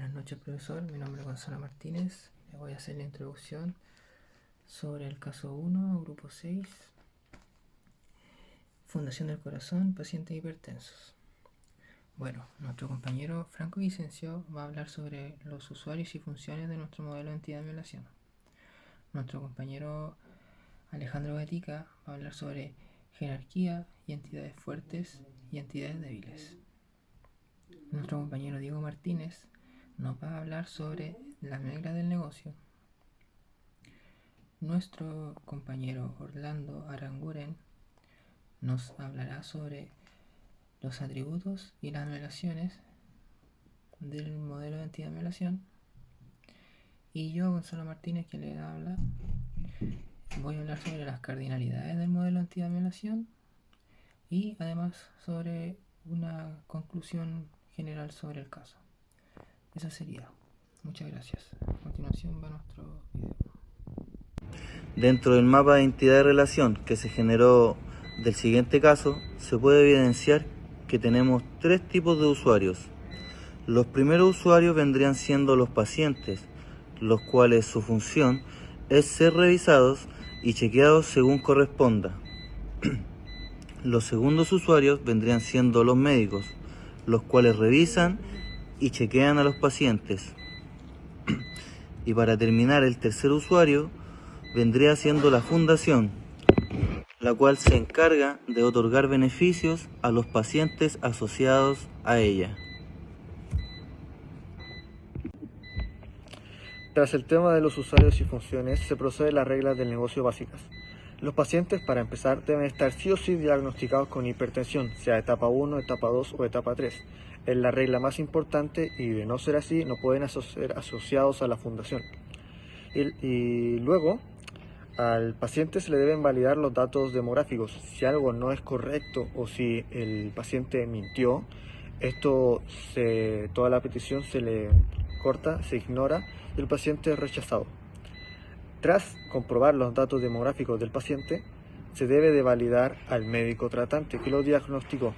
Buenas noches, profesor. Mi nombre es Gonzalo Martínez. Le voy a hacer la introducción sobre el caso 1, grupo 6, Fundación del Corazón, pacientes hipertensos. Bueno, nuestro compañero Franco Vicencio va a hablar sobre los usuarios y funciones de nuestro modelo de entidad de violación. Nuestro compañero Alejandro Gatica va a hablar sobre jerarquía y entidades fuertes y entidades débiles. Nuestro compañero Diego Martínez nos va a hablar sobre las reglas del negocio. Nuestro compañero Orlando Aranguren nos hablará sobre los atributos y las relaciones del modelo de entidad de violación. Y yo, Gonzalo Martínez, que le habla, voy a hablar sobre las cardinalidades del modelo de entidad de violación y además sobre una conclusión general sobre el caso. Eso sería. Muchas gracias. A continuación va nuestro video. Dentro del mapa de entidad de relación que se generó del siguiente caso, se puede evidenciar que tenemos tres tipos de usuarios. Los primeros usuarios vendrían siendo los pacientes, los cuales su función es ser revisados y chequeados según corresponda. Los segundos usuarios vendrían siendo los médicos, los cuales revisan y chequean a los pacientes. Y para terminar, el tercer usuario vendría siendo la fundación, la cual se encarga de otorgar beneficios a los pacientes asociados a ella. Tras el tema de los usuarios y funciones, se procede a las reglas del negocio básicas. Los pacientes, para empezar, deben estar sí o sí diagnosticados con hipertensión, sea etapa 1, etapa 2 o etapa 3. Es la regla más importante y, de no ser así, no pueden ser asociados a la fundación. Y luego, al paciente se le deben validar los datos demográficos. Si algo no es correcto o si el paciente mintió, toda la petición se le corta, se ignora y el paciente es rechazado. Tras comprobar los datos demográficos del paciente, se debe de validar al médico tratante que lo diagnosticó.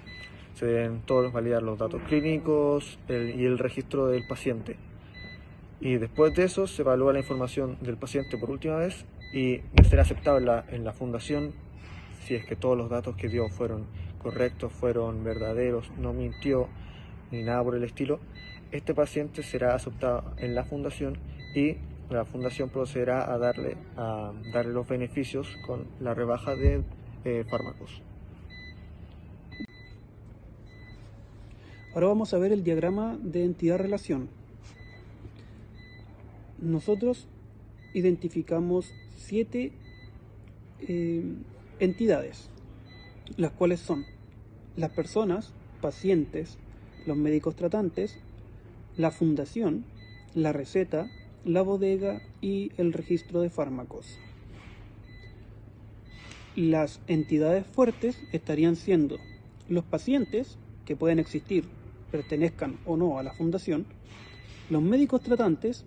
Se deben todos validar los datos clínicos y el registro del paciente. Y después de eso se evalúa la información del paciente por última vez y de ser aceptado en la fundación, si es que todos los datos que dio fueron correctos, fueron verdaderos, no mintió ni nada por el estilo, este paciente será aceptado en la fundación y la fundación procederá a darle los beneficios con la rebaja de fármacos. Ahora vamos a ver el diagrama de entidad-relación. Nosotros identificamos 7 entidades, las cuales son las personas, pacientes, los médicos tratantes, la fundación, la receta, la bodega y el registro de fármacos. Las entidades fuertes estarían siendo los pacientes, que pueden existir, pertenezcan o no a la fundación, los médicos tratantes,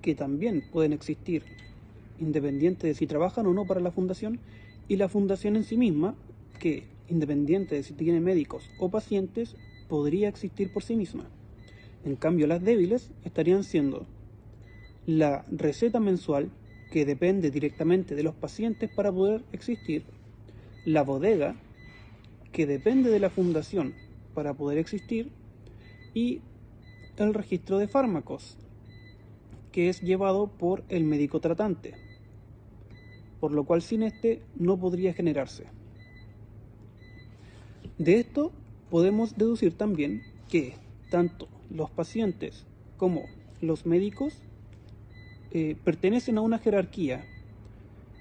que también pueden existir, independiente de si trabajan o no para la fundación, y la fundación en sí misma, que, independiente de si tiene médicos o pacientes, podría existir por sí misma. En cambio, las débiles estarían siendo la receta mensual, que depende directamente de los pacientes para poder existir, la bodega, que depende de la fundación para poder existir, y el registro de fármacos, que es llevado por el médico tratante, por lo cual sin este no podría generarse. De esto podemos deducir también que tanto los pacientes como los médicos pertenecen a una jerarquía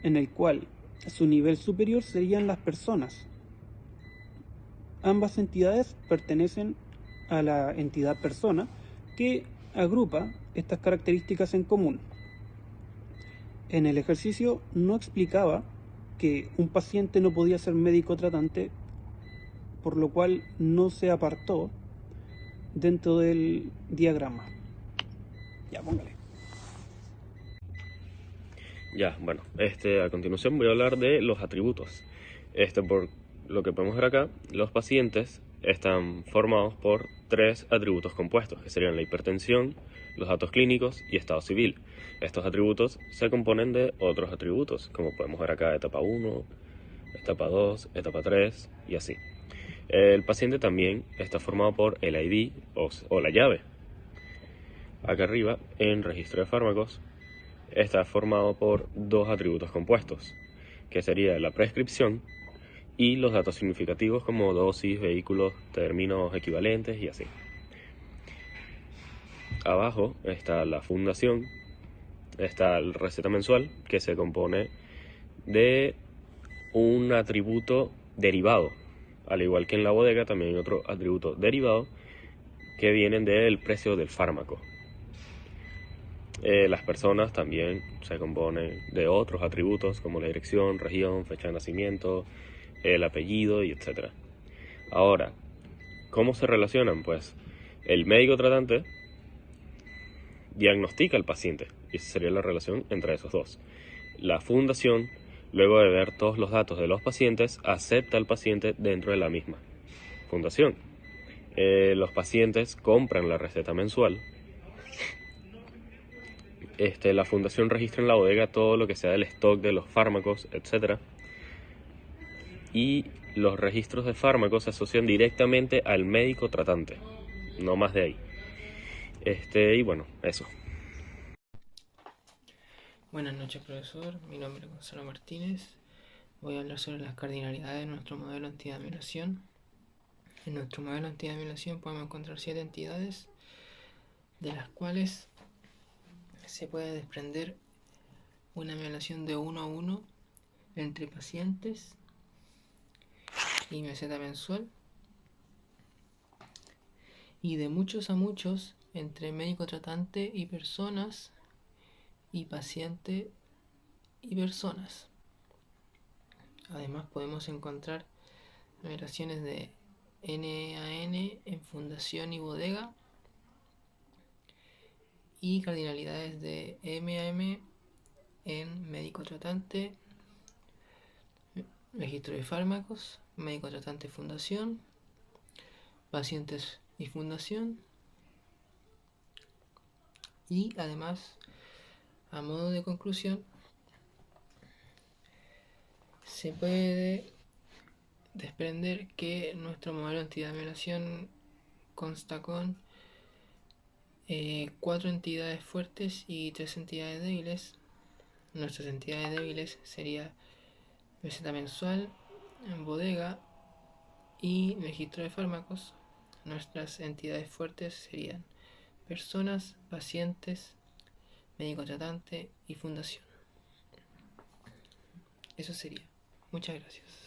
en el cual su nivel superior serían las personas. Ambas entidades pertenecen a la entidad persona, que agrupa estas características en común. En el ejercicio no explicaba que un paciente no podía ser médico tratante, por lo cual no se apartó dentro del diagrama. Ya, póngale. Ya, bueno, a continuación voy a hablar de los atributos. Por lo que podemos ver acá, los pacientes están formados por tres atributos compuestos, que serían la hipertensión, los datos clínicos y estado civil. Estos atributos se componen de otros atributos, como podemos ver acá, etapa 1, etapa 2, etapa 3 y así. El paciente también está formado por el ID o la llave. Acá arriba, en registro de fármacos, está formado por dos atributos compuestos, que sería la prescripción y los datos significativos como dosis, vehículos, términos equivalentes y así. Abajo está la fundación, está la receta mensual, que se compone de un atributo derivado. Al igual que en la bodega, también hay otro atributo derivado que vienen del precio del fármaco. Las personas también se componen de otros atributos como la dirección, región, fecha de nacimiento, el apellido y etc. Ahora, ¿cómo se relacionan? Pues el médico tratante diagnostica al paciente y esa sería la relación entre esos dos. La fundación, luego de ver todos los datos de los pacientes, acepta al paciente dentro de la misma fundación. Los pacientes compran la receta mensual. La fundación registra en la bodega todo lo que sea del stock de los fármacos, etc. Y los registros de fármacos se asocian directamente al médico tratante, no más de ahí. Y bueno, eso. Buenas noches, profesor. Mi nombre es Gonzalo Martínez. Voy a hablar sobre las cardinalidades de nuestro modelo antiamilación. En nuestro modelo antiamilación podemos encontrar 7 entidades, de las cuales se puede desprender una amilación de 1 a 1 entre pacientes y meseta mensual, y de muchos a muchos entre médico tratante y personas, y paciente y personas. Además podemos encontrar numeraciones de N a N en fundación y bodega, y cardinalidades de M a M en médico tratante, registro de fármacos, médico tratante fundación, pacientes y fundación. Y además, a modo de conclusión, se puede desprender que nuestro modelo antiamilación consta con 4 entidades fuertes y 3 entidades débiles. Nuestras entidades débiles serían receta mensual, bodega y registro de fármacos. Nuestras entidades fuertes serían personas, pacientes, médico tratante y fundación. Eso sería. Muchas gracias.